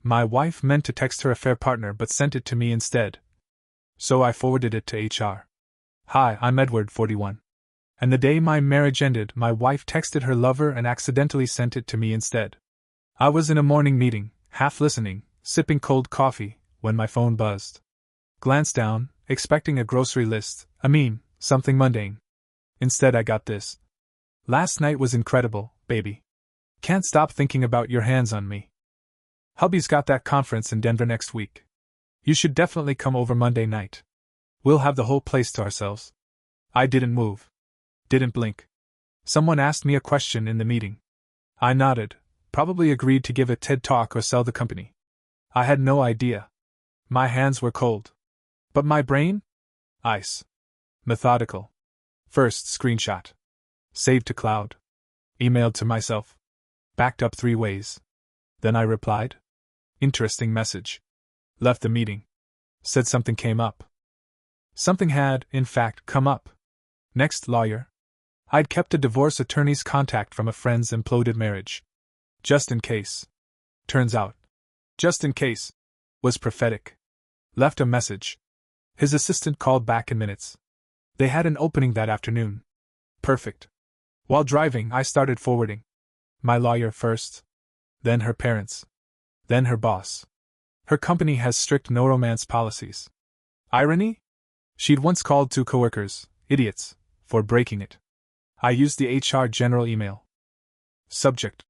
My wife meant to text her affair partner but sent it to me instead. So I forwarded it to HR. Hi, I'm Edward, 41. And the day my marriage ended, my wife texted her lover and accidentally sent it to me instead. I was in a morning meeting, half listening, sipping cold coffee, when my phone buzzed. Glanced down, expecting a grocery list, something mundane. Instead I got this. Last night was incredible, baby. Can't stop thinking about your hands on me. Hubby's got that conference in Denver next week. You should definitely come over Monday night. We'll have the whole place to ourselves. I didn't move. Didn't blink. Someone asked me a question in the meeting. I nodded, probably agreed to give a TED talk or sell the company. I had no idea. My hands were cold. But my brain? Ice. Methodical. First screenshot. Saved to cloud. Emailed to myself. Backed up 3 ways. Then I replied. Interesting message. Left the meeting. Said something came up. Something had, in fact, come up. Next, lawyer. I'd kept a divorce attorney's contact from a friend's imploded marriage. Just in case. Turns out. Just in case. Was prophetic. Left a message. His assistant called back in minutes. They had an opening that afternoon. Perfect. While driving, I started forwarding. My lawyer first. Then her parents. Then her boss. Her company has strict no romance policies. Irony? She'd once called 2 coworkers idiots for breaking it. I used the HR general email. Subject.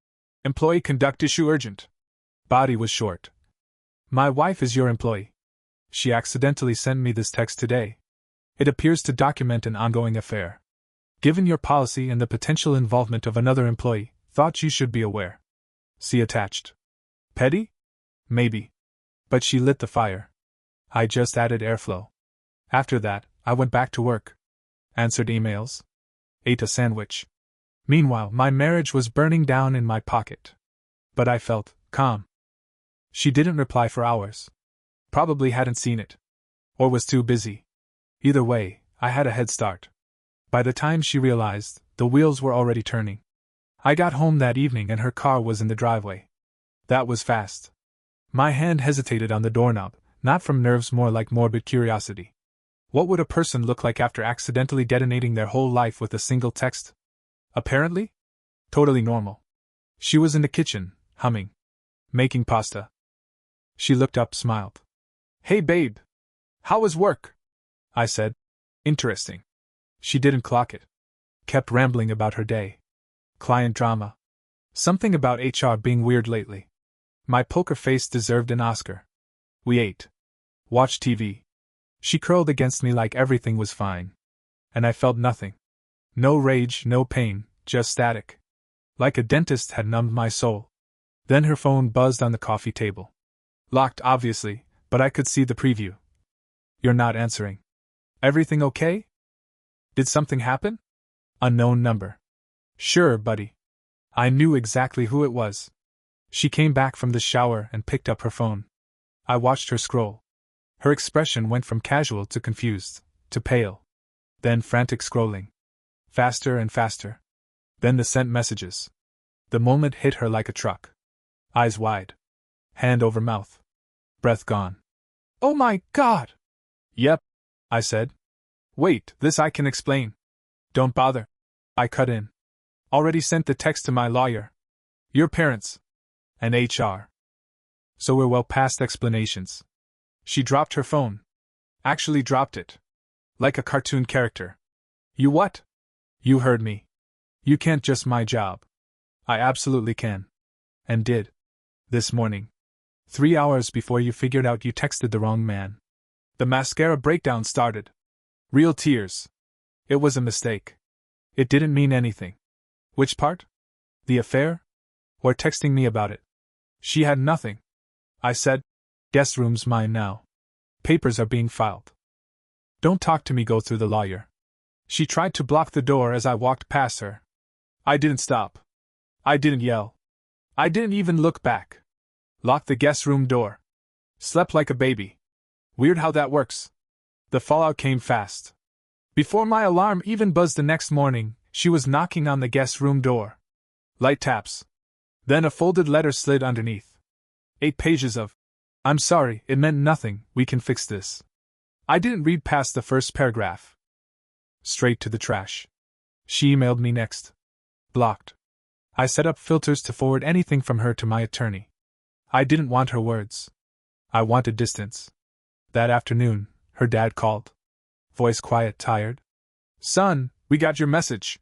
Employee conduct issue urgent. Body was short. My wife is your employee. She accidentally sent me this text today. It appears to document an ongoing affair. Given your policy and the potential involvement of another employee, thought you should be aware. See attached. Petty? Maybe. But she lit the fire. I just added airflow. After that, I went back to work. Answered emails. Ate a sandwich. Meanwhile, my marriage was burning down in my pocket. But I felt calm. She didn't reply for hours. Probably hadn't seen it. Or was too busy. Either way, I had a head start. By the time she realized, the wheels were already turning. I got home that evening and her car was in the driveway. That was fast. My hand hesitated on the doorknob, not from nerves, more like morbid curiosity. What would a person look like after accidentally detonating their whole life with a single text? Apparently? Totally normal. She was in the kitchen, humming. Making pasta. She looked up, smiled. Hey babe. How was work? I said. Interesting. She didn't clock it. Kept rambling about her day. Client drama. Something about HR being weird lately. My poker face deserved an Oscar. We ate. Watched TV. She curled against me like everything was fine. And I felt nothing. No rage, no pain, just static. Like a dentist had numbed my soul. Then her phone buzzed on the coffee table. Locked, obviously, but I could see the preview. You're not answering. Everything okay? Did something happen? Unknown number. Sure, buddy. I knew exactly who it was. She came back from the shower and picked up her phone. I watched her scroll. Her expression went from casual to confused, to pale. Then frantic scrolling. Faster and faster. Then the sent messages. The moment hit her like a truck. Eyes wide. Hand over mouth. Breath gone. Oh my God! Yep, I said. Wait, this I can explain. Don't bother. I cut in. Already sent the text to my lawyer. Your parents. And HR. So we're well past explanations. She dropped her phone. Actually dropped it. Like a cartoon character. You what? You heard me. You can't just my job. I absolutely can. And did. This morning. 3 hours before you figured out you texted the wrong man. The mascara breakdown started. Real tears. It was a mistake. It didn't mean anything. Which part? The affair? Or texting me about it? She had nothing. I said, guest room's mine now. Papers are being filed. Don't talk to me, go through the lawyer. She tried to block the door as I walked past her. I didn't stop. I didn't yell. I didn't even look back. Locked the guest room door. Slept like a baby. Weird how that works. The fallout came fast. Before my alarm even buzzed the next morning, she was knocking on the guest room door. Light taps. Then a folded letter slid underneath. 8 pages of, "I'm sorry, it meant nothing, we can fix this." I didn't read past the first paragraph. Straight to the trash. She emailed me next. Blocked. I set up filters to forward anything from her to my attorney. I didn't want her words. I wanted distance. That afternoon, her dad called. Voice quiet, tired. "Son, we got your message.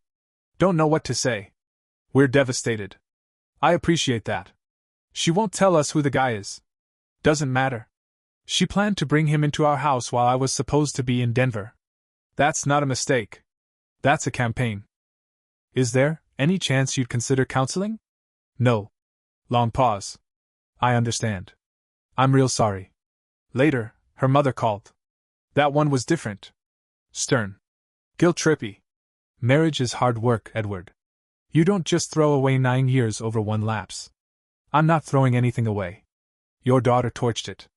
Don't know what to say. We're devastated." I appreciate that. She won't tell us who the guy is. Doesn't matter. She planned to bring him into our house while I was supposed to be in Denver. That's not a mistake. That's a campaign. Is there any chance you'd consider counseling? No. Long pause. I understand. I'm real sorry. Later, her mother called. That one was different. Stern. Guilt-trippy. Marriage is hard work, Edward. You don't just throw away 9 years over one lapse. I'm not throwing anything away. Your daughter torched it.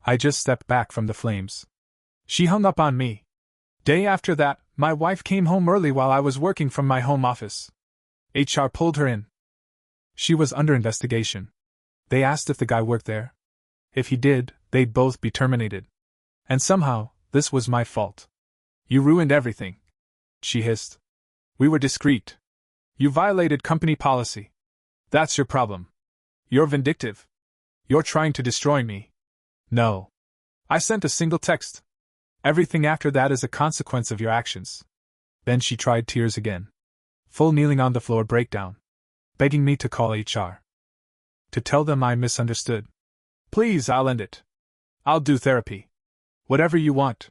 I just stepped back from the flames. She hung up on me. Day after that, my wife came home early while I was working from my home office. HR pulled her in. She was under investigation. They asked if the guy worked there. If he did, they'd both be terminated. And somehow, this was my fault. You ruined everything, she hissed. We were discreet. You violated company policy. That's your problem. You're vindictive. You're trying to destroy me. No. I sent a single text. Everything after that is a consequence of your actions. Then she tried tears again. Full kneeling on the floor breakdown. Begging me to call HR. To tell them I misunderstood. Please, I'll end it. I'll do therapy. Whatever you want.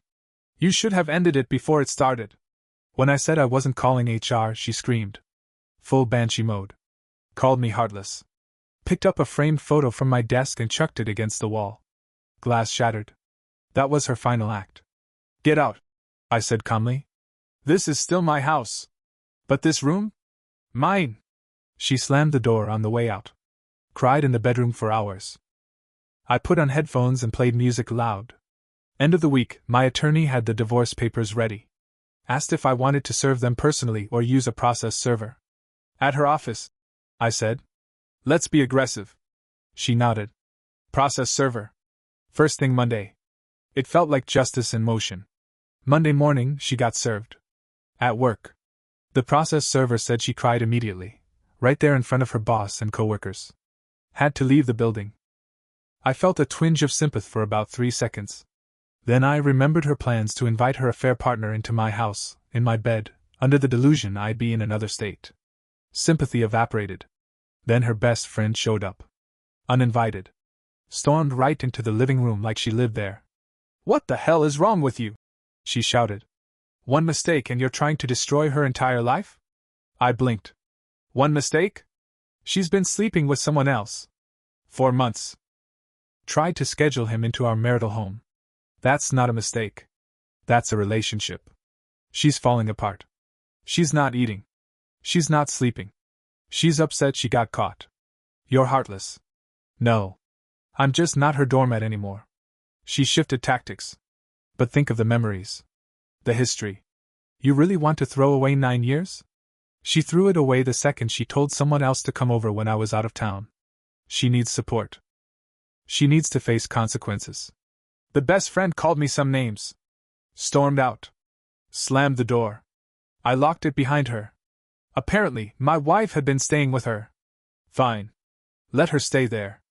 You should have ended it before it started. When I said I wasn't calling HR, she screamed. Full banshee mode. Called me heartless. Picked up a framed photo from my desk and chucked it against the wall. Glass shattered. That was her final act. Get out, I said calmly. This is still my house. But this room? Mine. She slammed the door on the way out. Cried in the bedroom for hours. I put on headphones and played music loud. End of the week, my attorney had the divorce papers ready. Asked if I wanted to serve them personally or use a process server. At her office, I said. Let's be aggressive. She nodded. Process server. First thing Monday. It felt like justice in motion. Monday morning, she got served. At work. The process server said she cried immediately, right there in front of her boss and coworkers. Had to leave the building. I felt a twinge of sympathy for about 3 seconds. Then I remembered her plans to invite her affair partner into my house, in my bed, under the delusion I'd be in another state. Sympathy evaporated. Then her best friend showed up. Uninvited. Stormed right into the living room like she lived there. What the hell is wrong with you? She shouted. One mistake and you're trying to destroy her entire life? I blinked. One mistake? She's been sleeping with someone else. 4 months. Tried to schedule him into our marital home. That's not a mistake. That's a relationship. She's falling apart. She's not eating. She's not sleeping. She's upset she got caught. You're heartless. No. I'm just not her doormat anymore. She shifted tactics. But think of the memories. The history. You really want to throw away 9 years? She threw it away the second she told someone else to come over when I was out of town. She needs support. She needs to face consequences. The best friend called me some names. Stormed out. Slammed the door. I locked it behind her. Apparently, my wife had been staying with her. Fine. Let her stay there.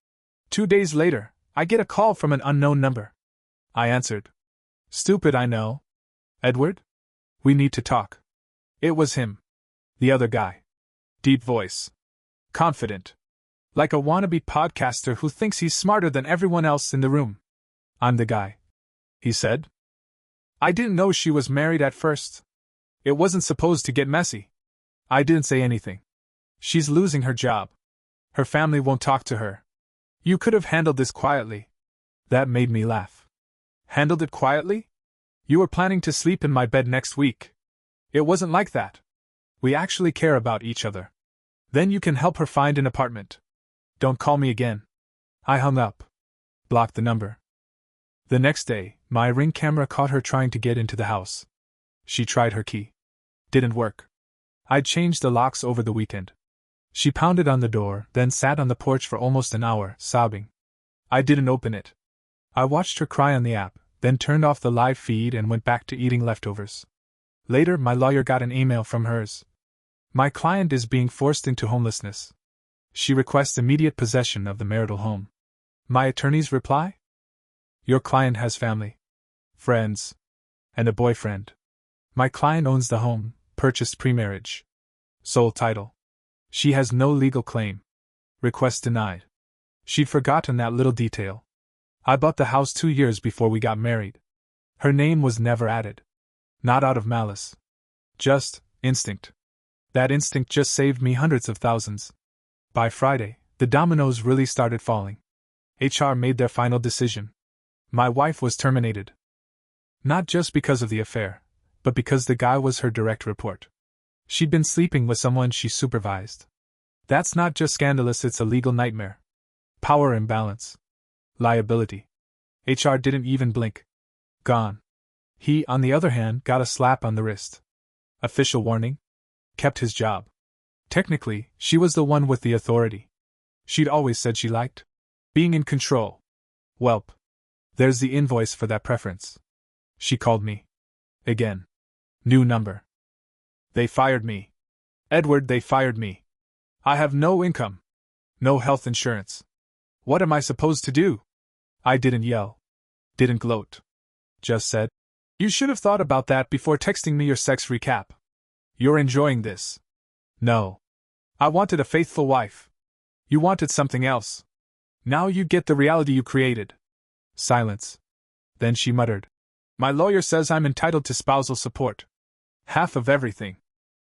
2 days later, I get a call from an unknown number. I answered. Stupid, I know. Edward? We need to talk. It was him. The other guy. Deep voice. Confident. Like a wannabe podcaster who thinks he's smarter than everyone else in the room. I'm the guy. He said. I didn't know she was married at first. It wasn't supposed to get messy. I didn't say anything. She's losing her job. Her family won't talk to her. You could have handled this quietly. That made me laugh. Handled it quietly? You were planning to sleep in my bed next week. It wasn't like that. We actually care about each other. Then you can help her find an apartment. Don't call me again. I hung up. Blocked the number. The next day, my Ring camera caught her trying to get into the house. She tried her key. Didn't work. I'd changed the locks over the weekend. She pounded on the door, then sat on the porch for almost an hour, sobbing. I didn't open it. I watched her cry on the app, then turned off the live feed and went back to eating leftovers. Later, my lawyer got an email from hers. My client is being forced into homelessness. She requests immediate possession of the marital home. My attorney's reply? Your client has family, friends, and a boyfriend. My client owns the home, purchased pre-marriage. Sole title. She has no legal claim. Request denied. She'd forgotten that little detail. I bought the house 2 years before we got married. Her name was never added. Not out of malice. Just instinct. That instinct just saved me hundreds of thousands. By Friday, the dominoes really started falling. HR made their final decision. My wife was terminated. Not just because of the affair, but because the guy was her direct report. She'd been sleeping with someone she supervised. That's not just scandalous, it's a legal nightmare. Power imbalance. Liability. HR didn't even blink. Gone. He, on the other hand, got a slap on the wrist. Official warning? Kept his job. Technically, she was the one with the authority. She'd always said she liked being in control. Welp. There's the invoice for that preference. She called me. Again. New number. They fired me. Edward, they fired me. I have no income. No health insurance. What am I supposed to do? I didn't yell. Didn't gloat. Just said, you should have thought about that before texting me your sex recap. You're enjoying this. No. I wanted a faithful wife. You wanted something else. Now you get the reality you created. Silence. Then she muttered. My lawyer says I'm entitled to spousal support. Half of everything.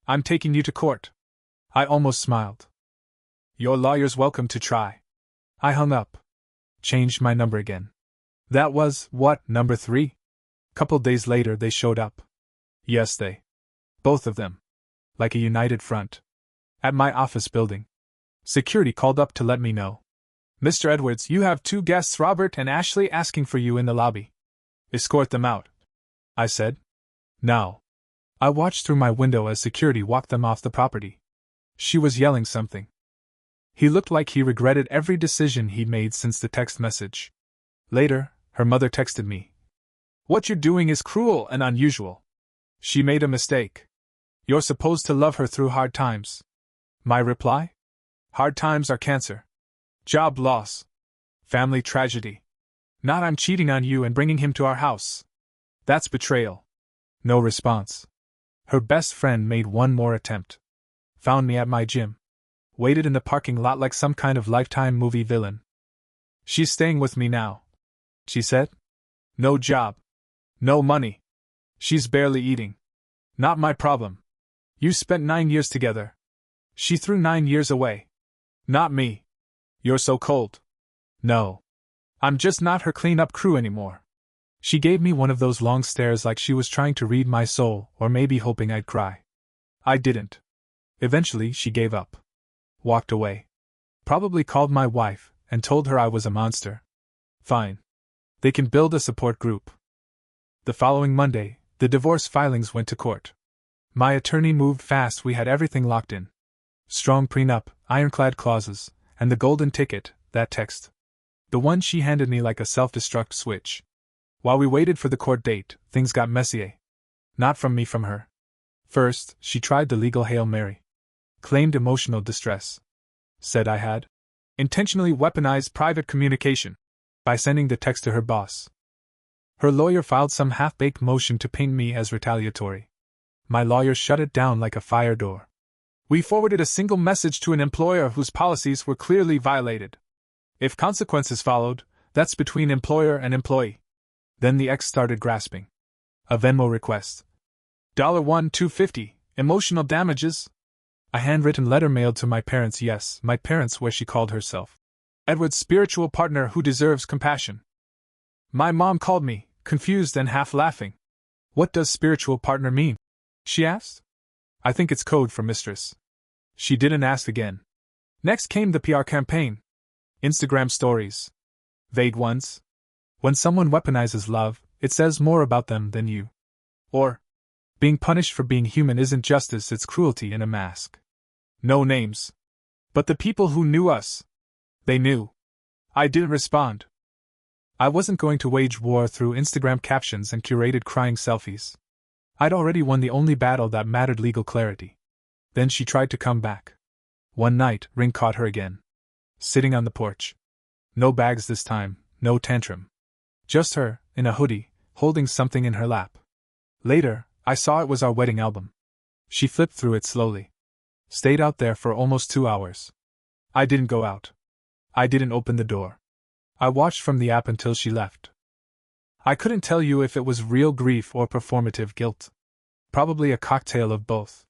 I'm taking you to court. I almost smiled. Your lawyer's welcome to try. I hung up. Changed my number again. That was, what, number 3? Couple days later they showed up. Yes, they. Both of them. Like a united front. At my office building. Security called up to let me know. Mr. Edwards, you have 2 guests, Robert and Ashley, asking for you in the lobby. Escort them out. I said. Now. I watched through my window as security walked them off the property. She was yelling something. He looked like he regretted every decision he'd made since the text message. Later, her mother texted me. What you're doing is cruel and unusual. She made a mistake. You're supposed to love her through hard times. My reply? Hard times are cancer. Job loss. Family tragedy. Not I'm cheating on you and bringing him to our house. That's betrayal. No response. Her best friend made one more attempt. Found me at my gym. Waited in the parking lot like some kind of Lifetime movie villain. She's staying with me now. She said. No job. No money. She's barely eating. Not my problem. You spent 9 years together. She threw 9 years away. Not me. You're so cold. No. I'm just not her clean-up crew anymore. She gave me one of those long stares like she was trying to read my soul or maybe hoping I'd cry. I didn't. Eventually she gave up. Walked away. Probably called my wife and told her I was a monster. Fine. They can build a support group. The following Monday, the divorce filings went to court. My attorney moved fast, we had everything locked in. Strong prenup, ironclad clauses, and the golden ticket, that text. The one she handed me like a self-destruct switch. While we waited for the court date, things got messy. Not from me, from her. First, she tried the legal Hail Mary. Claimed emotional distress. Said I had intentionally weaponized private communication by sending the text to her boss. Her lawyer filed some half-baked motion to paint me as retaliatory. My lawyer shut it down like a fire door. We forwarded a single message to an employer whose policies were clearly violated. If consequences followed, that's between employer and employee. Then the ex started grasping. A Venmo request. $1,250, emotional damages. A handwritten letter mailed to my parents, yes, my parents, where she called herself Edward's spiritual partner who deserves compassion. My mom called me, confused and half laughing. What does spiritual partner mean? She asked. I think it's code for mistress. She didn't ask again. Next came the PR campaign. Instagram stories. Vague ones. When someone weaponizes love, it says more about them than you. Or, being punished for being human isn't justice, it's cruelty in a mask. No names. But the people who knew us. They knew. I didn't respond. I wasn't going to wage war through Instagram captions and curated crying selfies. I'd already won the only battle that mattered: legal clarity. Then she tried to come back. One night, Ring caught her again. Sitting on the porch. No bags this time, no tantrum. Just her, in a hoodie, holding something in her lap. Later, I saw it was our wedding album. She flipped through it slowly. Stayed out there for almost 2 hours. I didn't go out. I didn't open the door. I watched from the app until she left. I couldn't tell you if it was real grief or performative guilt. Probably a cocktail of both.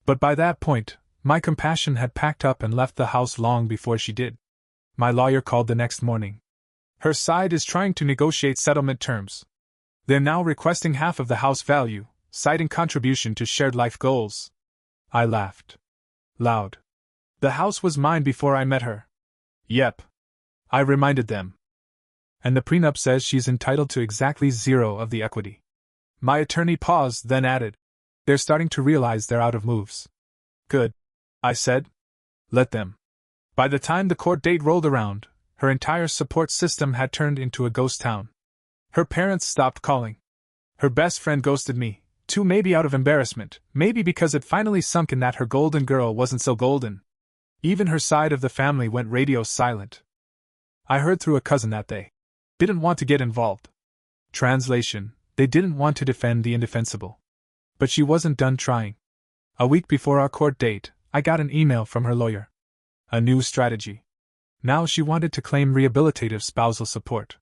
But by that point, my compassion had packed up and left the house long before she did. My lawyer called the next morning. Her side is trying to negotiate settlement terms. They're now requesting half of the house value, citing contribution to shared life goals. I laughed. Loud. The house was mine before I met her. Yep. I reminded them. And the prenup says she's entitled to exactly 0 of the equity. My attorney paused, then added, "They're starting to realize they're out of moves." Good. I said. Let them. By the time the court date rolled around, her entire support system had turned into a ghost town. Her parents stopped calling. Her best friend ghosted me, too, maybe out of embarrassment, maybe because it finally sunk in that her golden girl wasn't so golden. Even her side of the family went radio silent. I heard through a cousin that they didn't want to get involved. Translation: they didn't want to defend the indefensible. But she wasn't done trying. A week before our court date, I got an email from her lawyer. A new strategy. Now she wanted to claim rehabilitative spousal support.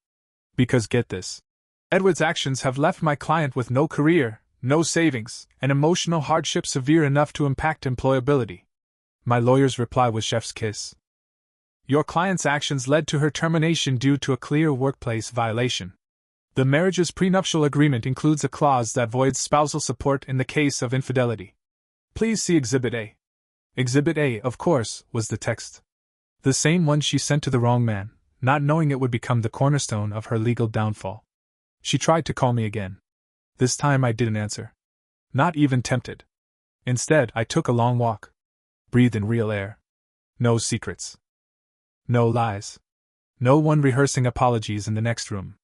Because get this. Edward's actions have left my client with no career, no savings, and emotional hardship severe enough to impact employability. My lawyer's reply was chef's kiss. Your client's actions led to her termination due to a clear workplace violation. The marriage's prenuptial agreement includes a clause that voids spousal support in the case of infidelity. Please see Exhibit A. Exhibit A, of course, was the text. The same one she sent to the wrong man, not knowing it would become the cornerstone of her legal downfall. She tried to call me again. This time I didn't answer. Not even tempted. Instead, I took a long walk. Breathed in real air. No secrets. No lies. No one rehearsing apologies in the next room.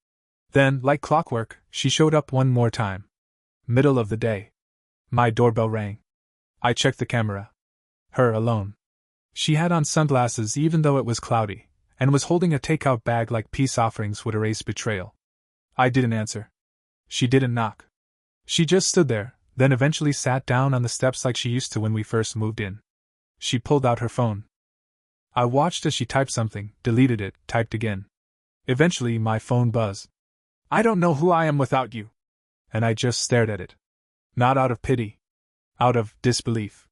Then, like clockwork, she showed up one more time. Middle of the day. My doorbell rang. I checked the camera. Her alone. She had on sunglasses even though it was cloudy, and was holding a takeout bag like peace offerings would erase betrayal. I didn't answer. She didn't knock. She just stood there, then eventually sat down on the steps like she used to when we first moved in. She pulled out her phone. I watched as she typed something, deleted it, typed again. Eventually my phone buzzed. "I don't know who I am without you." And I just stared at it. Not out of pity. Out of disbelief.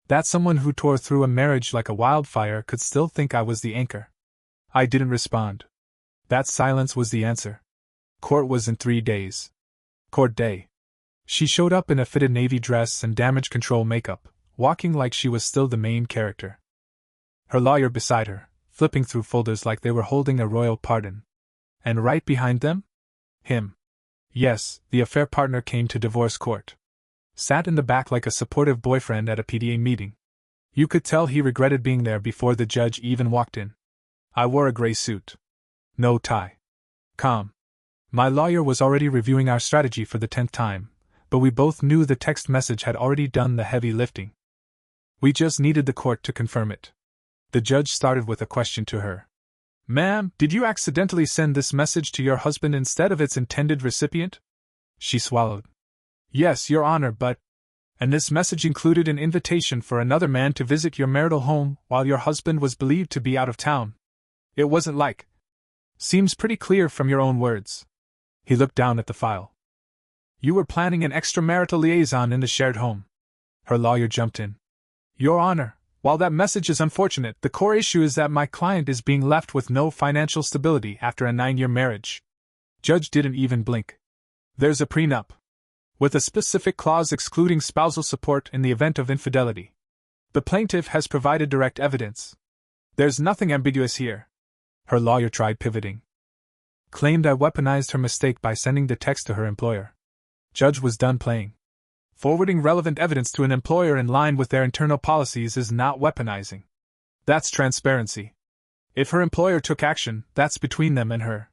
That someone who tore through a marriage like a wildfire could still think I was the anchor. I didn't respond. That silence was the answer. Court was in 3 days. Court day. She showed up in a fitted navy dress and damage control makeup, walking like she was still the main character. Her lawyer beside her, flipping through folders like they were holding a royal pardon. And right behind them? Him. Yes, the affair partner came to divorce court. Sat in the back like a supportive boyfriend at a PDA meeting. You could tell he regretted being there before the judge even walked in. I wore a gray suit. No tie. Calm. My lawyer was already reviewing our strategy for the 10th time, but we both knew the text message had already done the heavy lifting. We just needed the court to confirm it. The judge started with a question to her. "Ma'am, did you accidentally send this message to your husband instead of its intended recipient?" She swallowed. "Yes, Your Honor, but..." "And this message included an invitation for another man to visit your marital home while your husband was believed to be out of town. It wasn't like..." "Seems pretty clear from your own words." He looked down at the file. "You were planning an extramarital liaison in the shared home." Her lawyer jumped in. "Your Honor, while that message is unfortunate, the core issue is that my client is being left with no financial stability after a 9-year marriage." Judge didn't even blink. "There's a prenup. With a specific clause excluding spousal support in the event of infidelity. The plaintiff has provided direct evidence. There's nothing ambiguous here." Her lawyer tried pivoting. Claimed I weaponized her mistake by sending the text to her employer. Judge was done playing. Forwarding relevant evidence to an employer in line with their internal policies is not weaponizing. That's transparency. If her employer took action, that's between them and her.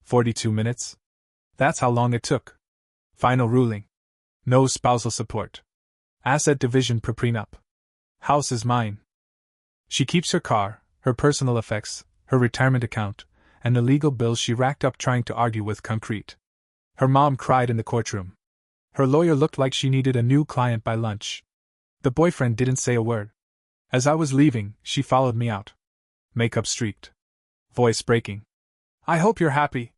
42 minutes? That's how long it took. Final ruling. No spousal support. Asset division per prenup. House is mine. She keeps her car, her personal effects, her retirement account, and the legal bills she racked up trying to argue with concrete. Her mom cried in the courtroom. Her lawyer looked like she needed a new client by lunch. The boyfriend didn't say a word. As I was leaving, she followed me out. Makeup streaked. Voice breaking. I hope you're happy.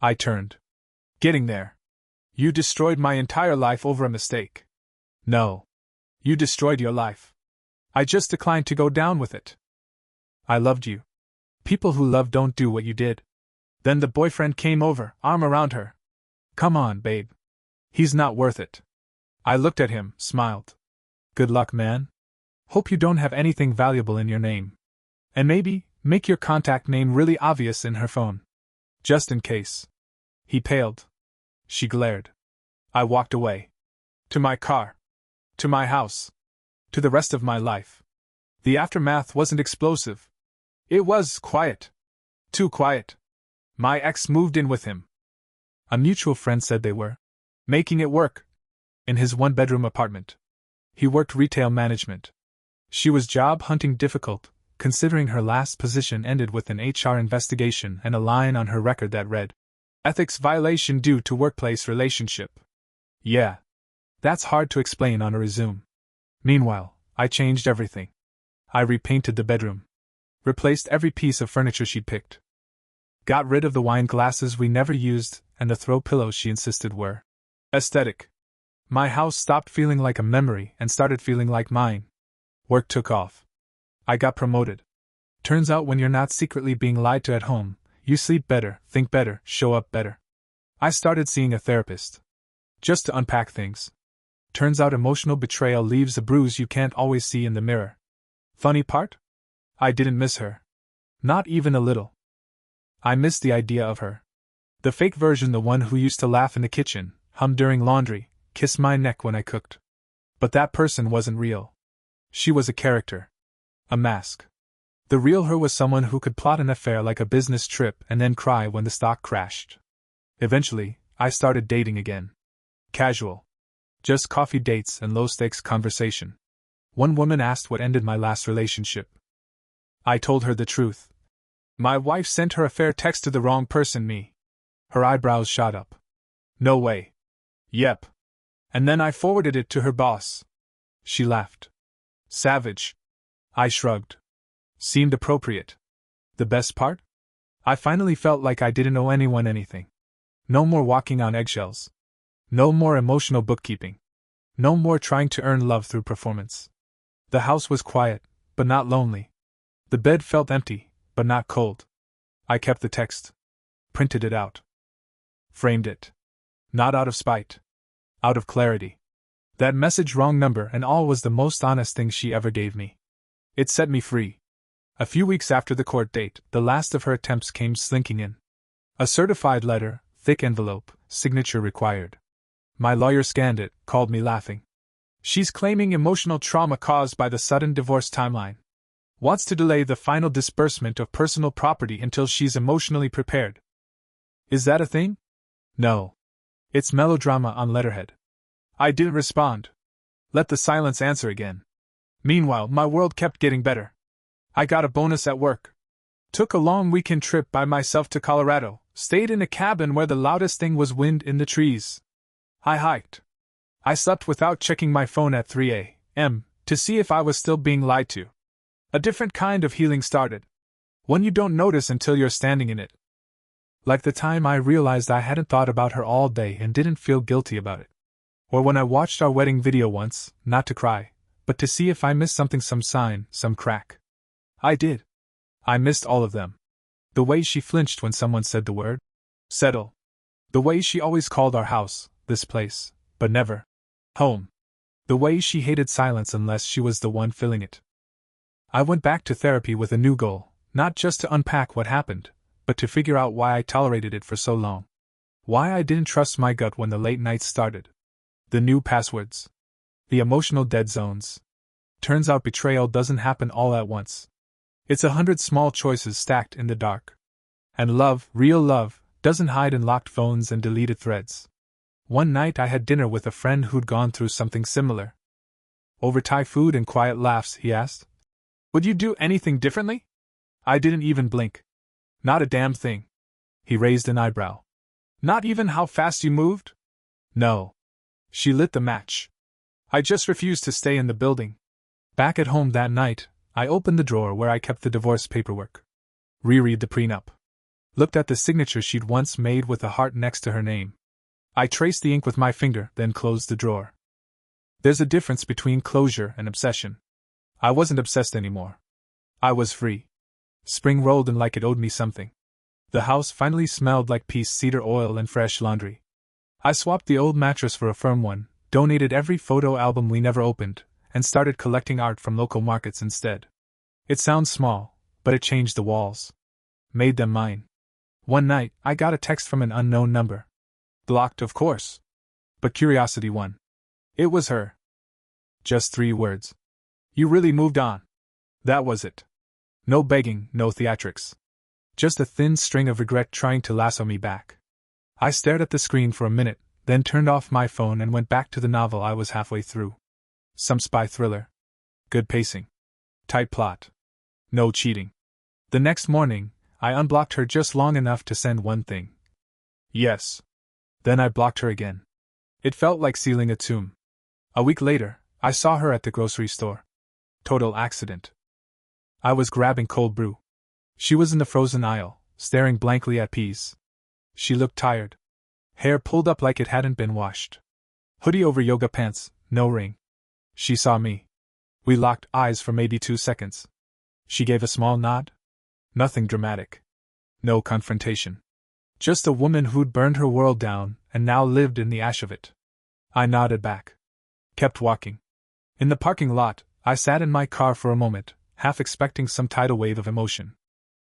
I turned. Getting there. You destroyed my entire life over a mistake. No. You destroyed your life. I just declined to go down with it. I loved you. People who love don't do what you did. Then the boyfriend came over, arm around her. Come on, babe. He's not worth it. I looked at him, smiled. Good luck, man. Hope you don't have anything valuable in your name. And maybe, make your contact name really obvious in her phone. Just in case. He paled. She glared. I walked away. To my car. To my house. To the rest of my life. The aftermath wasn't explosive. It was quiet. Too quiet. My ex moved in with him. A mutual friend said they were making it work. In his one-bedroom apartment. He worked retail management. She was job hunting difficult, considering her last position ended with an HR investigation and a line on her record that read, ethics violation due to workplace relationship. Yeah. That's hard to explain on a resume. Meanwhile, I changed everything. I repainted the bedroom. Replaced every piece of furniture she'd picked. Got rid of the wine glasses we never used and the throw pillows she insisted were aesthetic. My house stopped feeling like a memory and started feeling like mine. Work took off. I got promoted. Turns out when you're not secretly being lied to at home, you sleep better, think better, show up better. I started seeing a therapist. Just to unpack things. Turns out emotional betrayal leaves a bruise you can't always see in the mirror. Funny part? I didn't miss her. Not even a little. I missed the idea of her. The fake version, the one who used to laugh in the kitchen, hum during laundry, kiss my neck when I cooked. But that person wasn't real. She was a character. A mask. The real her was someone who could plot an affair like a business trip and then cry when the stock crashed. Eventually, I started dating again. Casual. Just coffee dates and low-stakes conversation. One woman asked what ended my last relationship. I told her the truth. My wife sent her affair text to the wrong person, me. Her eyebrows shot up. No way. Yep. And then I forwarded it to her boss. She laughed. Savage. I shrugged. Seemed appropriate. The best part? I finally felt like I didn't owe anyone anything. No more walking on eggshells. No more emotional bookkeeping. No more trying to earn love through performance. The house was quiet, but not lonely. The bed felt empty, but not cold. I kept the text. Printed it out. Framed it. Not out of spite. Out of clarity. That message, wrong number and all, was the most honest thing she ever gave me. It set me free. A few weeks after the court date, the last of her attempts came slinking in. A certified letter, thick envelope, signature required. My lawyer scanned it, called me laughing. She's claiming emotional trauma caused by the sudden divorce timeline. Wants to delay the final disbursement of personal property until she's emotionally prepared. Is that a thing? No. It's melodrama on letterhead. I didn't respond. Let the silence answer again. Meanwhile, my world kept getting better. I got a bonus at work. Took a long weekend trip by myself to Colorado, stayed in a cabin where the loudest thing was wind in the trees. I hiked. I slept without checking my phone at 3 a.m. to see if I was still being lied to. A different kind of healing started. One you don't notice until you're standing in it. Like the time I realized I hadn't thought about her all day and didn't feel guilty about it. Or when I watched our wedding video once, not to cry, but to see if I missed something, some sign, some crack. I did. I missed all of them. The way she flinched when someone said the word settle. The way she always called our house this place, but never home. The way she hated silence unless she was the one filling it. I went back to therapy with a new goal, not just to unpack what happened, but to figure out why I tolerated it for so long. Why I didn't trust my gut when the late nights started. The new passwords. The emotional dead zones. Turns out betrayal doesn't happen all at once. It's 100 small choices stacked in the dark. And love, real love, Doesn't hide in locked phones and deleted threads. One night I had dinner with a friend who'd gone through something similar. Over Thai food and quiet laughs, he asked, "Would you do anything differently?" I didn't even blink. "Not a damn thing." He raised an eyebrow. "Not even how fast you moved?" "No." She lit the match. "I just refused to stay in the building." Back at home that night, I opened the drawer where I kept the divorce paperwork. Reread the prenup. Looked at the signature she'd once made with a heart next to her name. I traced the ink with my finger, then closed the drawer. There's a difference between closure and obsession. I wasn't obsessed anymore. I was free. Spring rolled in like it owed me something. The house finally smelled like peace, cedar oil, and fresh laundry. I swapped the old mattress for a firm one, donated every photo album we never opened, and started collecting art from local markets instead. It sounds small, but it changed the walls. Made them mine. One night, I got a text from an unknown number. Blocked, of course. But curiosity won. It was her. Just 3 words. "You really moved on." That was it. No begging, no theatrics. Just a thin string of regret trying to lasso me back. I stared at the screen for a minute, then turned off my phone and went back to the novel I was halfway through. Some spy thriller. Good pacing. Tight plot. No cheating. The next morning, I unblocked her just long enough to send one thing. Yes. Then I blocked her again. It felt like sealing a tomb. A week later, I saw her at the grocery store. Total accident. I was grabbing cold brew. She was in the frozen aisle, staring blankly at peas. She looked tired. Hair pulled up like it hadn't been washed. Hoodie over yoga pants, no ring. She saw me. We locked eyes for maybe 2 seconds. She gave a small nod. Nothing dramatic. No confrontation. Just a woman who'd burned her world down and now lived in the ash of it. I nodded back. Kept walking. In the parking lot, I sat in my car for a moment, half expecting some tidal wave of emotion.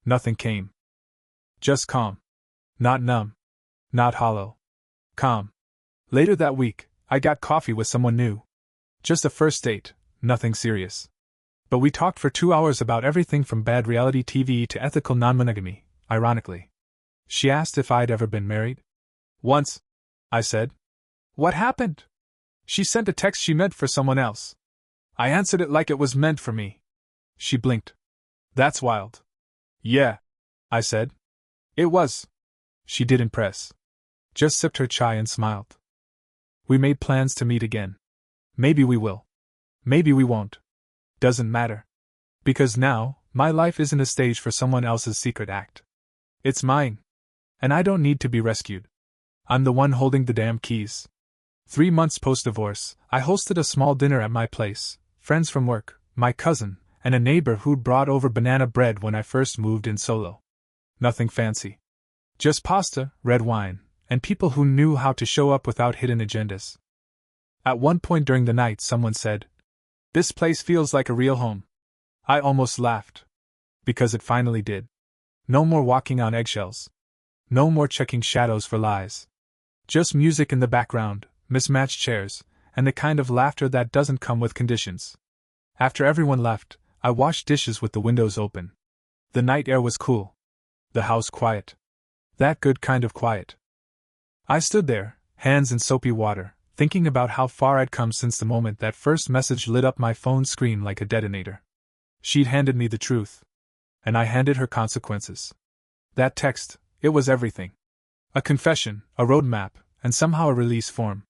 Nothing came. Just calm. Not numb. Not hollow. Calm. Later that week, I got coffee with someone new. Just a first date, nothing serious. But we talked for 2 hours about everything from bad reality TV to ethical non-monogamy, ironically. She asked if I'd ever been married. Once, I said. What happened? She sent a text she meant for someone else. I answered it like it was meant for me. She blinked. That's wild. Yeah, I said. It was. She didn't press. Just sipped her chai and smiled. We made plans to meet again. Maybe we will. Maybe we won't. Doesn't matter. Because now, my life isn't a stage for someone else's secret act. It's mine. And I don't need to be rescued. I'm the one holding the damn keys. 3 months post-divorce, I hosted a small dinner at my place, friends from work, my cousin, and a neighbor who'd brought over banana bread when I first moved in solo. Nothing fancy. Just pasta, red wine, and people who knew how to show up without hidden agendas. At one point during the night, someone said, "This place feels like a real home." I almost laughed. Because it finally did. No more walking on eggshells. No more checking shadows for lies. Just music in the background, mismatched chairs, and the kind of laughter that doesn't come with conditions. After everyone left, I washed dishes with the windows open. The night air was cool. The house quiet. That good kind of quiet. I stood there, hands in soapy water, thinking about how far I'd come since the moment that first message lit up my phone screen like a detonator. She'd handed me the truth. And I handed her consequences. That text, it was everything. A confession, a roadmap, and somehow a release form.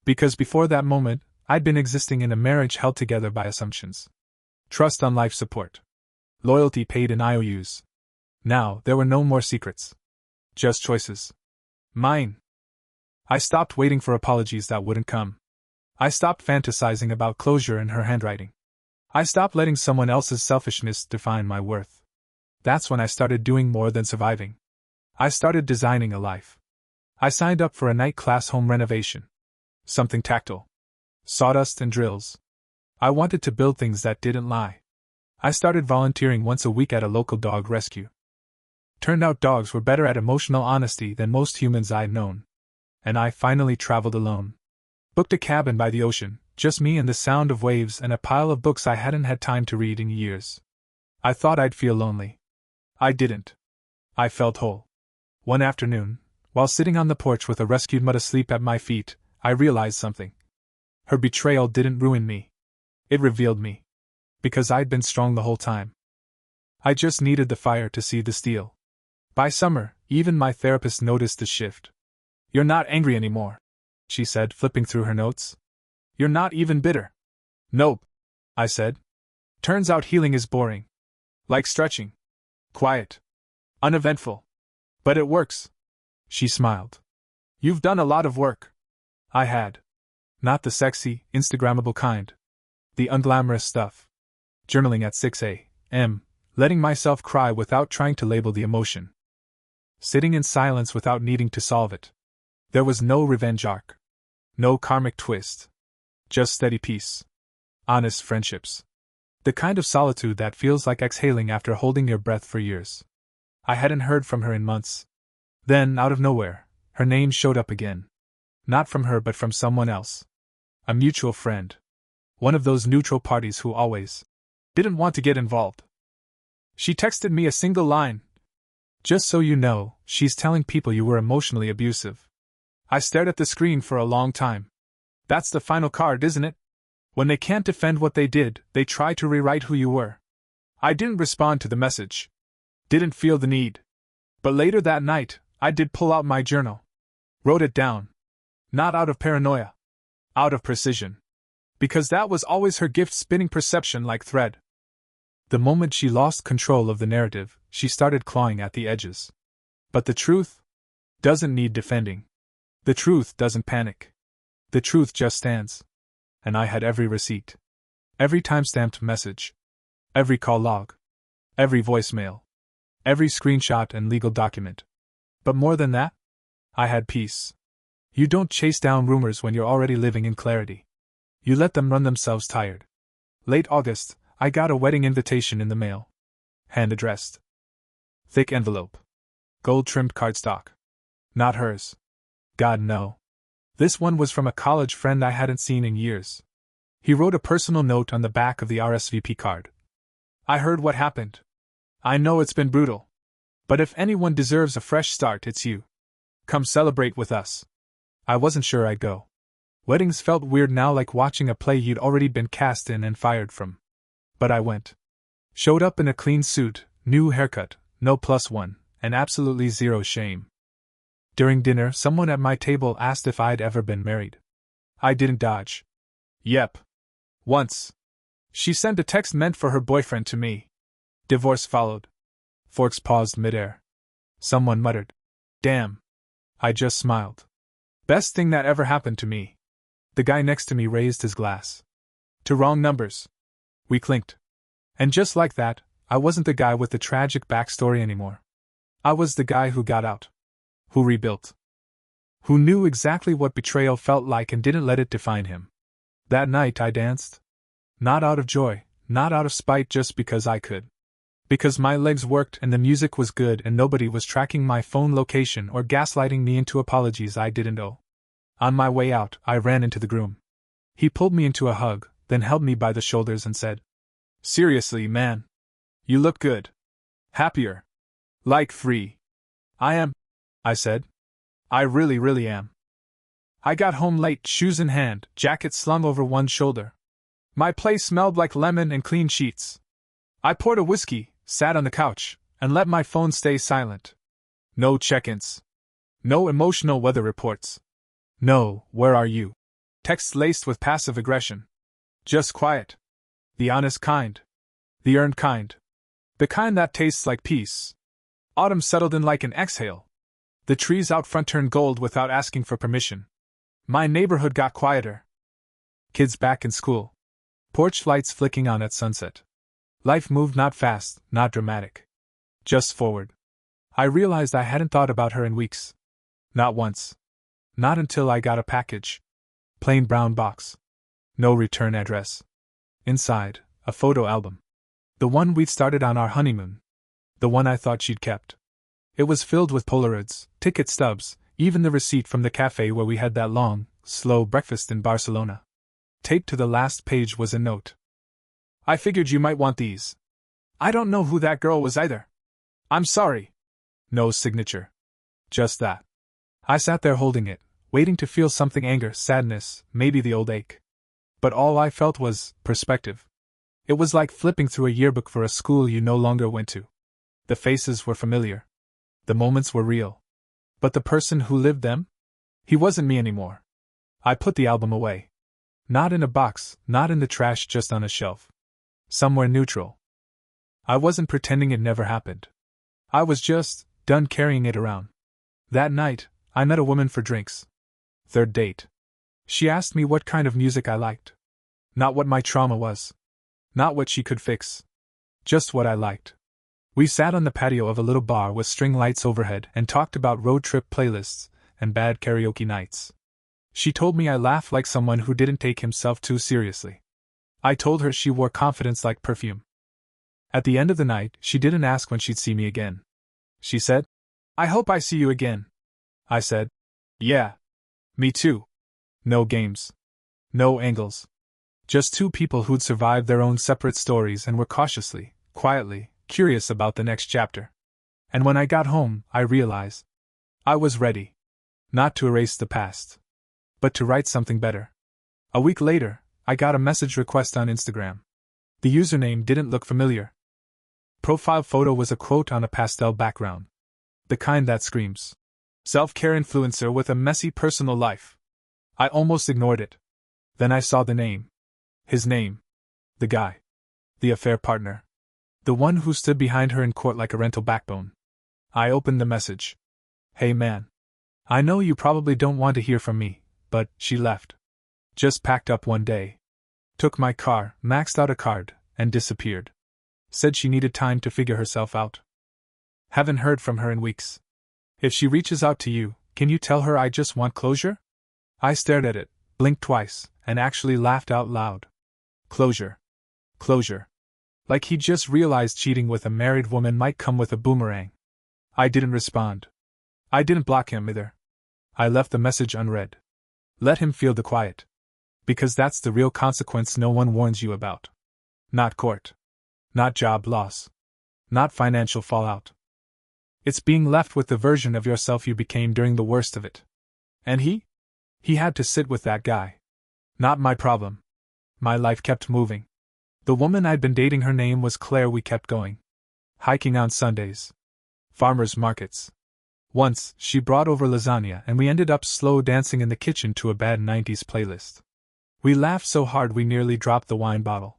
Because before that moment, I'd been existing in a marriage held together by assumptions. Trust on life support. Loyalty paid in IOUs. Now, there were no more secrets. Just choices. Mine. I stopped waiting for apologies that wouldn't come. I stopped fantasizing about closure in her handwriting. I stopped letting someone else's selfishness define my worth. That's when I started doing more than surviving. I started designing a life. I signed up for a night class home renovation. Something tactile. Sawdust and drills. I wanted to build things that didn't lie. I started volunteering once a week at a local dog rescue. Turned out dogs were better at emotional honesty than most humans I'd known. And I finally traveled alone. Booked a cabin by the ocean, just me and the sound of waves and a pile of books I hadn't had time to read in years. I thought I'd feel lonely. I didn't. I felt whole. One afternoon, While sitting on the porch with a rescued mutt asleep at my feet, I realized something. Her betrayal didn't ruin me. It revealed me. Because I'd been strong the whole time. I just needed the fire to see the steel. By summer, even my therapist noticed the shift. "You're not angry anymore," she said, flipping through her notes. "You're not even bitter." "Nope," I said. "Turns out healing is boring. Like stretching. Quiet. Uneventful. But it works." She smiled. "You've done a lot of work." I had. Not the sexy, Instagrammable kind. The unglamorous stuff. Journaling at 6 a.m., letting myself cry without trying to label the emotion. Sitting in silence without needing to solve it. There was no revenge arc. No karmic twist. Just steady peace. Honest friendships. The kind of solitude that feels like exhaling after holding your breath for years. I hadn't heard from her in months. Then, out of nowhere, her name showed up again. Not from her but from someone else. A mutual friend. One of those neutral parties who always didn't want to get involved. She texted me a single line. "Just so you know, she's telling people you were emotionally abusive." I stared at the screen for a long time. That's the final card, isn't it? When they can't defend what they did, they try to rewrite who you were. I didn't respond to the message. Didn't feel the need. But later that night, I did pull out my journal. Wrote it down. Not out of paranoia. Out of precision. Because that was always her gift, spinning perception like thread. The moment she lost control of the narrative, she started clawing at the edges. But the truth doesn't need defending. The truth doesn't panic. The truth just stands. And I had every receipt. Every time-stamped message. Every call log. Every voicemail. Every screenshot and legal document. But more than that, I had peace. You don't chase down rumors when you're already living in clarity. You let them run themselves tired. Late August, I got a wedding invitation in the mail. Hand-addressed. Thick envelope. Gold-trimmed cardstock. Not hers. God, no. This one was from a college friend I hadn't seen in years. He wrote a personal note on the back of the RSVP card. "I heard what happened. I know it's been brutal. But if anyone deserves a fresh start, it's you. Come celebrate with us." I wasn't sure I'd go. Weddings felt weird now, like watching a play you'd already been cast in and fired from. But I went. Showed up in a clean suit, new haircut, no +1, and absolutely zero shame. During dinner, someone at my table asked if I'd ever been married. I didn't dodge. "Yep. Once." She sent a text meant for her boyfriend to me. Divorce followed. Forks paused midair. Someone muttered, "Damn." I just smiled. Best thing that ever happened to me. The guy next to me raised his glass. To wrong numbers. We clinked. And just like that, I wasn't the guy with the tragic backstory anymore. I was the guy who got out. Who rebuilt. Who knew exactly what betrayal felt like and didn't let it define him. That night I danced. Not out of joy, not out of spite, just because I could. Because my legs worked and the music was good and nobody was tracking my phone location or gaslighting me into apologies I didn't owe. On my way out, I ran into the groom. He pulled me into a hug, then held me by the shoulders and said, "Seriously, man. You look good. Happier. Like free." "I am," I said. "I really am." I got home late, shoes in hand, jacket slung over one shoulder. My place smelled like lemon and clean sheets. I poured a whiskey, sat on the couch, and let my phone stay silent. No check-ins. No emotional weather reports. No, "Where are you?" texts laced with passive aggression. Just quiet. The honest kind. The earned kind. The kind that tastes like peace. Autumn settled in like an exhale. The trees out front turned gold without asking for permission. My neighborhood got quieter. Kids back in school. Porch lights flicking on at sunset. Life moved not fast, not dramatic. Just forward. I realized I hadn't thought about her in weeks. Not once. Not until I got a package. Plain brown box. No return address. Inside, a photo album. The one we'd started on our honeymoon. The one I thought she'd kept. It was filled with Polaroids, ticket stubs, even the receipt from the cafe where we had that long, slow breakfast in Barcelona. Taped to the last page was a note. "I figured you might want these. I don't know who that girl was either. I'm sorry." No signature. Just that. I sat there holding it, waiting to feel something: anger, sadness, maybe the old ache. But all I felt was perspective. It was like flipping through a yearbook for a school you no longer went to. The faces were familiar. The moments were real. But the person who lived them? He wasn't me anymore. I put the album away. Not in a box, not in the trash, just on a shelf. Somewhere neutral. I wasn't pretending it never happened. I was just done carrying it around. That night, I met a woman for drinks. Third date. She asked me what kind of music I liked. Not what my trauma was. Not what she could fix. Just what I liked. We sat on the patio of a little bar with string lights overhead and talked about road trip playlists and bad karaoke nights. She told me I laughed like someone who didn't take himself too seriously. I told her she wore confidence like perfume. At the end of the night, she didn't ask when she'd see me again. She said, "I hope I see you again." I said, "Yeah. Me too." No games. No angles. Just two people who'd survived their own separate stories and were cautiously, quietly, curious about the next chapter. And when I got home, I realized I was ready. Not to erase the past, but to write something better. A week later, I got a message request on Instagram. The username didn't look familiar. Profile photo was a quote on a pastel background. The kind that screams, "Self-care influencer with a messy personal life." I almost ignored it. Then I saw the name. His name. The guy. The affair partner. The one who stood behind her in court like a rental backbone. I opened the message. "Hey man. I know you probably don't want to hear from me, but," she left. Just packed up one day. Took my car, maxed out a card, and disappeared. Said she needed time to figure herself out. Haven't heard from her in weeks. If she reaches out to you, can you tell her I just want closure? I stared at it, blinked twice, and actually laughed out loud. Closure. Closure. Like he just realized cheating with a married woman might come with a boomerang. I didn't respond. I didn't block him either. I left the message unread. Let him feel the quiet. Because that's the real consequence no one warns you about. Not court. Not job loss. Not financial fallout. It's being left with the version of yourself you became during the worst of it. And he? He had to sit with that guy. Not my problem. My life kept moving. The woman I'd been dating, her name was Claire. We kept going. Hiking on Sundays. Farmers markets. Once, she brought over lasagna and we ended up slow dancing in the kitchen to a bad 90s playlist. We laughed so hard we nearly dropped the wine bottle.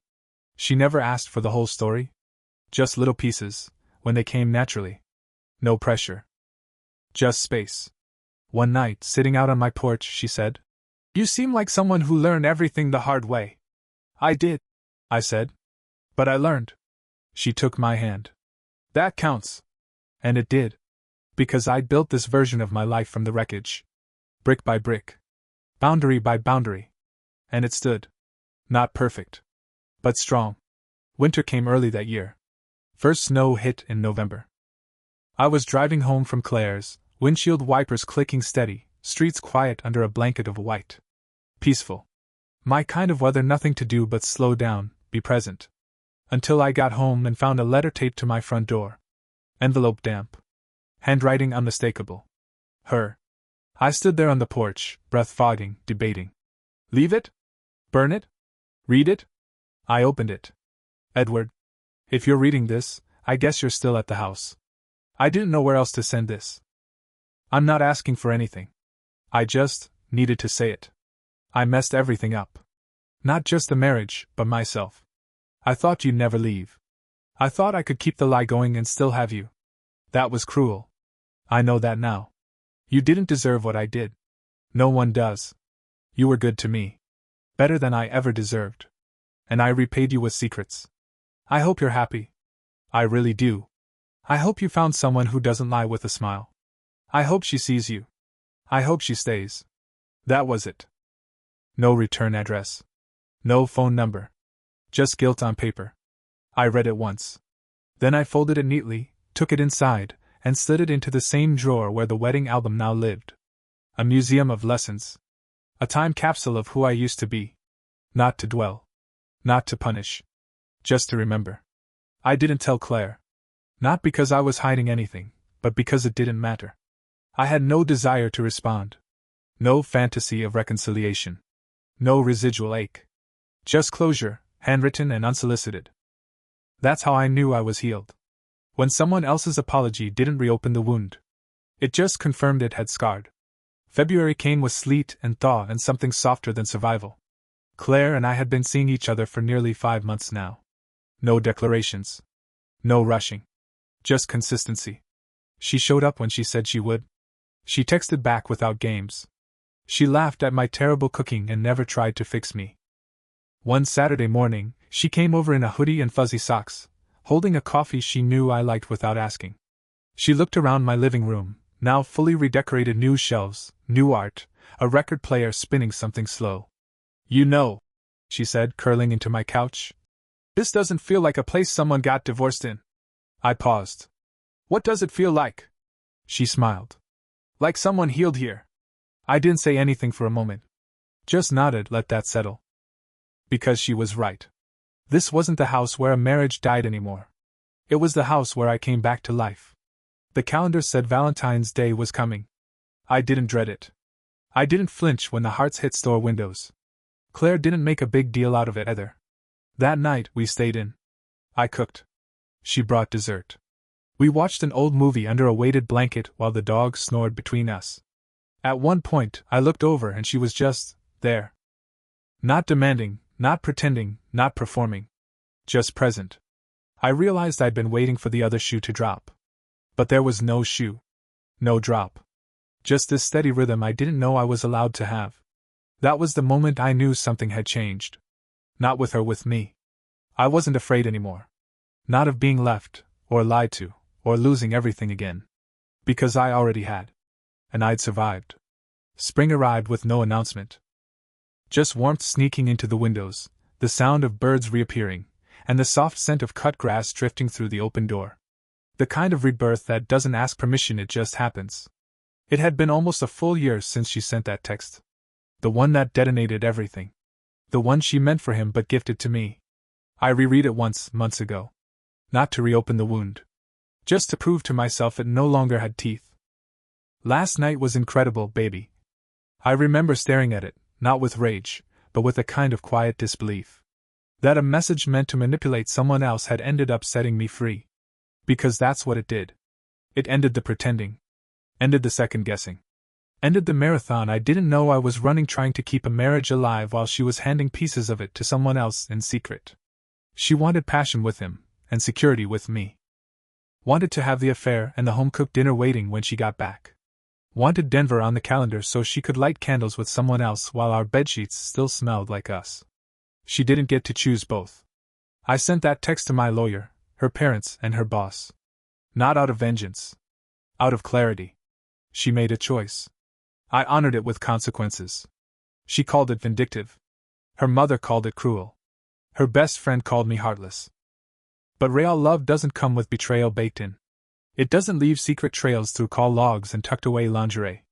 She never asked for the whole story. Just little pieces, when they came naturally. No pressure. Just space. One night, sitting out on my porch, she said, "You seem like someone who learned everything the hard way." "I did," I said. "But I learned." She took my hand. "That counts." And it did. Because I'd built this version of my life from the wreckage. Brick by brick. Boundary by boundary. And it stood. Not perfect. But strong. Winter came early that year. First snow hit in November. I was driving home from Claire's, windshield wipers clicking steady, streets quiet under a blanket of white. Peaceful. My kind of weather, nothing to do but slow down, be present. Until I got home and found a letter taped to my front door. Envelope damp. Handwriting unmistakable. Her. I stood there on the porch, breath fogging, debating. Leave it? Burn it? Read it? I opened it. Edward. If you're reading this, I guess you're still at the house. I didn't know where else to send this. I'm not asking for anything. I just needed to say it. I messed everything up. Not just the marriage, but myself. I thought you'd never leave. I thought I could keep the lie going and still have you. That was cruel. I know that now. You didn't deserve what I did. No one does. You were good to me. Better than I ever deserved. And I repaid you with secrets. I hope you're happy. I really do. I hope you found someone who doesn't lie with a smile. I hope she sees you. I hope she stays. That was it. No return address. No phone number. Just guilt on paper. I read it once. Then I folded it neatly, took it inside, and slid it into the same drawer where the wedding album now lived. A museum of lessons. A time capsule of who I used to be. Not to dwell. Not to punish. Just to remember. I didn't tell Claire. Not because I was hiding anything, but because it didn't matter. I had no desire to respond. No fantasy of reconciliation. No residual ache. Just closure, handwritten and unsolicited. That's how I knew I was healed. When someone else's apology didn't reopen the wound. It just confirmed it had scarred. February came with sleet and thaw and something softer than survival. Claire and I had been seeing each other for nearly 5 months now. No declarations. No rushing. Just consistency. She showed up when she said she would. She texted back without games. She laughed at my terrible cooking and never tried to fix me. One Saturday morning, she came over in a hoodie and fuzzy socks, holding a coffee she knew I liked without asking. She looked around my living room, now fully redecorated, new shelves, new art, a record player spinning something slow. "You know," she said, curling into my couch, "this doesn't feel like a place someone got divorced in." I paused. "What does it feel like?" She smiled. "Like someone healed here." I didn't say anything for a moment. Just nodded, let that settle. Because she was right. This wasn't the house where a marriage died anymore. It was the house where I came back to life. The calendar said Valentine's Day was coming. I didn't dread it. I didn't flinch when the hearts hit store windows. Claire didn't make a big deal out of it either. That night, we stayed in. I cooked. She brought dessert. We watched an old movie under a weighted blanket while the dog snored between us. At one point, I looked over and she was just there. Not demanding, not pretending, not performing. Just present. I realized I'd been waiting for the other shoe to drop. But there was no shoe. No drop. Just this steady rhythm I didn't know I was allowed to have. That was the moment I knew something had changed. Not with her, with me. I wasn't afraid anymore. Not of being left, or lied to, or losing everything again. Because I already had. And I'd survived. Spring arrived with no announcement. Just warmth sneaking into the windows, the sound of birds reappearing, and the soft scent of cut grass drifting through the open door. The kind of rebirth that doesn't ask permission, it just happens. It had been almost a full year since she sent that text. The one that detonated everything. The one she meant for him but gifted to me. I reread it once, months ago. Not to reopen the wound. Just to prove to myself it no longer had teeth. Last night was incredible, baby. I remember staring at it, not with rage, but with a kind of quiet disbelief. That a message meant to manipulate someone else had ended up setting me free. Because that's what it did. It ended the pretending. Ended the second-guessing. Ended the marathon I didn't know I was running, trying to keep a marriage alive while she was handing pieces of it to someone else in secret. She wanted passion with him, and security with me. Wanted to have the affair and the home-cooked dinner waiting when she got back. Wanted Denver on the calendar so she could light candles with someone else while our bedsheets still smelled like us. She didn't get to choose both. I sent that text to my lawyer, her parents, and her boss. Not out of vengeance. Out of clarity. She made a choice. I honored it with consequences. She called it vindictive. Her mother called it cruel. Her best friend called me heartless. But real love doesn't come with betrayal baked in. It doesn't leave secret trails through call logs and tucked away lingerie.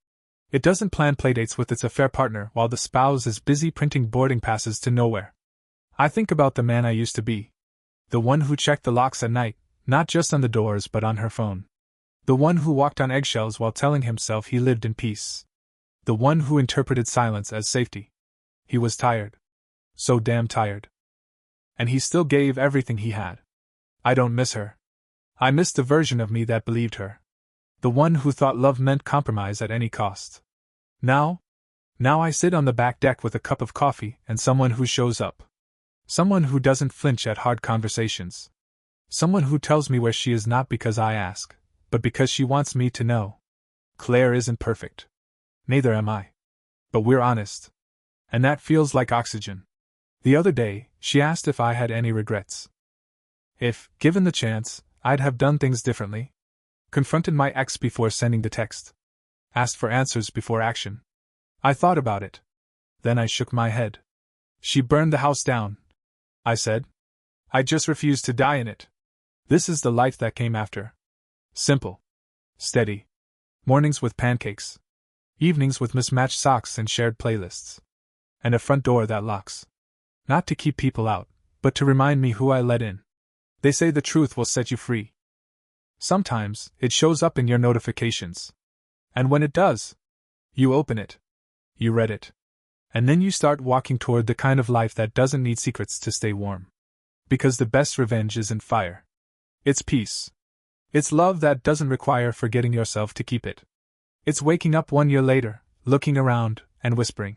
It doesn't plan playdates with its affair partner while the spouse is busy printing boarding passes to nowhere. I think about the man I used to be. The one who checked the locks at night, not just on the doors but on her phone. The one who walked on eggshells while telling himself he lived in peace. The one who interpreted silence as safety. He was tired. So damn tired. And he still gave everything he had. I don't miss her. I miss the version of me that believed her. The one who thought love meant compromise at any cost. Now I sit on the back deck with a cup of coffee and someone who shows up. Someone who doesn't flinch at hard conversations. Someone who tells me where she is not because I ask, but because she wants me to know. Claire isn't perfect. Neither am I. But we're honest. And that feels like oxygen. The other day, she asked if I had any regrets. If, given the chance, I'd have done things differently. Confronted my ex before sending the text. Asked for answers before action. I thought about it. Then I shook my head. She burned the house down, I said. I just refused to die in it. This is the life that came after. Simple. Steady. Mornings with pancakes. Evenings with mismatched socks and shared playlists. And a front door that locks. Not to keep people out, but to remind me who I let in. They say the truth will set you free. Sometimes, it shows up in your notifications. And when it does, you open it. You read it. And then you start walking toward the kind of life that doesn't need secrets to stay warm. Because the best revenge isn't fire. It's peace. It's love that doesn't require forgetting yourself to keep it. It's waking up 1 year later, looking around, and whispering,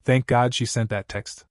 "Thank God she sent that text."